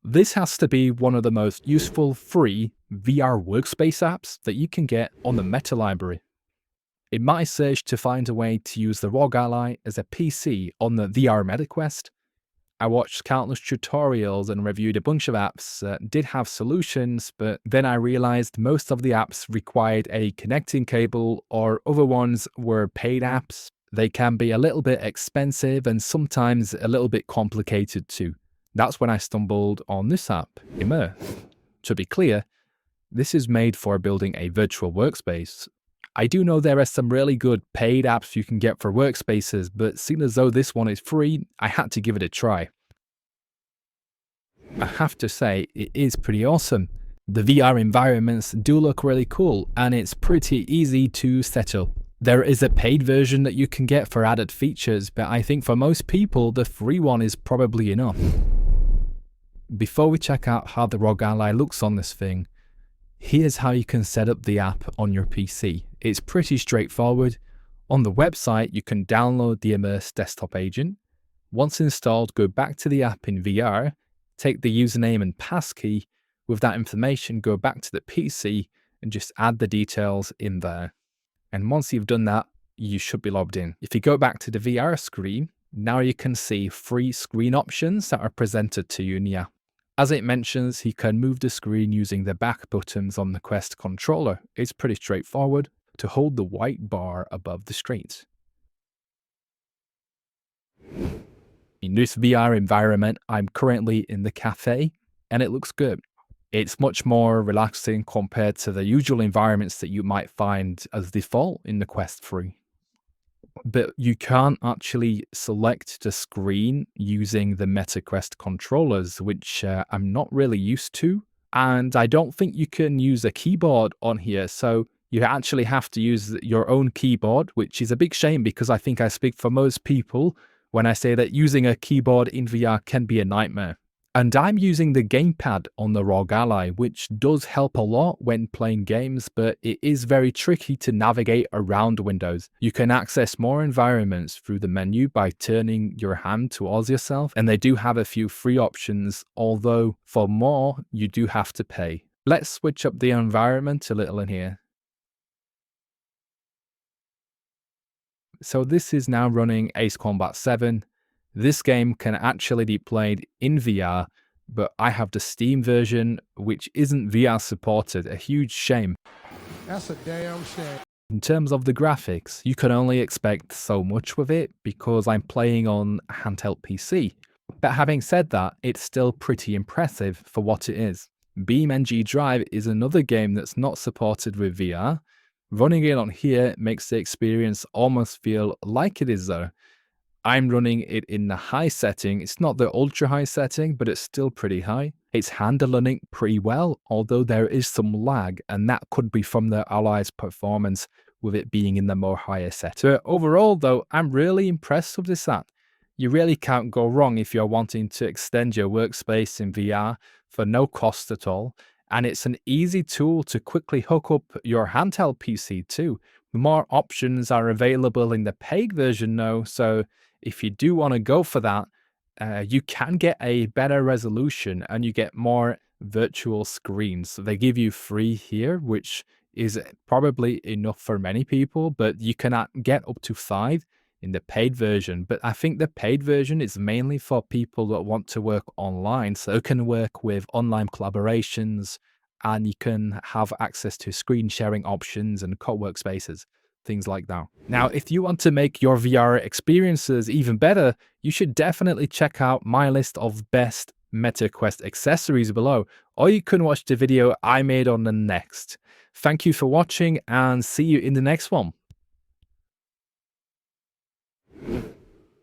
This has to be one of the most useful free VR workspace apps that you can get on the Meta library. In my search to find a way to use the ROG Ally as a PC on the VR MetaQuest, I watched countless tutorials and reviewed a bunch of apps that did have solutions, but then I realized most of the apps required a connecting cable or other ones were paid apps. They can be a little bit expensive and sometimes a little bit complicated too. That's when I stumbled on this app, Immersed. To be clear, this is made for building a virtual workspace. I do know there are some really good paid apps you can get for workspaces, but seeing as though this one is free, I had to give it a try. I have to say, it is pretty awesome. The VR environments do look really cool, and it's pretty easy to set up. There is a paid version that you can get for added features, but I think for most people, the free one is probably enough. Before we check out how the ROG Ally looks on this thing, here's how you can set up the app on your PC. It's pretty straightforward. On the website, you can download the Immersed desktop agent. Once installed, go back to the app in VR, take the username and passkey. With that information, go back to the PC and just add the details in there. And once you've done that, you should be logged in. If you go back to the VR screen, now you can see free screen options that are presented to you in the app. As it mentions, you can move the screen using the back buttons on the Quest controller. It's pretty straightforward to hold the white bar above the screen. In this VR environment, I'm currently in the cafe and it looks good. It's much more relaxing compared to the usual environments that you might find as default in the Quest 3. But you can't actually select the screen using the MetaQuest controllers, which I'm not really used to. And I don't think you can use a keyboard on here. So you actually have to use your own keyboard, which is a big shame because I think I speak for most people when I say that using a keyboard in VR can be a nightmare. And I'm using the gamepad on the ROG Ally, which does help a lot when playing games, but it is very tricky to navigate around windows. You can access more environments through the menu by turning your hand towards yourself, and they do have a few free options, although for more, you do have to pay. Let's switch up the environment a little in here. So this is now running Ace Combat 7. This game can actually be played in VR, but I have the Steam version, which isn't VR supported, a huge shame. That's a damn shame. In terms of the graphics, you can only expect so much with it because I'm playing on a handheld PC. But having said that, it's still pretty impressive for what it is. BeamNG Drive is another game that's not supported with VR. Running it on here makes the experience almost feel like it is though. I'm running it in the high setting. It's not the ultra high setting, but it's still pretty high. It's handling it pretty well, although there is some lag, and that could be from the Ally's performance with it being in the more higher setting. So overall though, I'm really impressed with this app. You really can't go wrong if you're wanting to extend your workspace in VR for no cost at all. And it's an easy tool to quickly hook up your handheld PC too. More options are available in the paid version now, so if you do want to go for that, you can get a better resolution and you get more virtual screens. So they give you 3 here, which is probably enough for many people, but you cannot get up to 5 in the paid version. But I think the paid version is mainly for people that want to work online, so you can work with online collaborations and you can have access to screen sharing options and co-workspaces. Things like that. Now, if you want to make your VR experiences even better, you should definitely check out my list of best MetaQuest accessories below, or you can watch the video I made on the next. Thank you for watching and see you in the next one.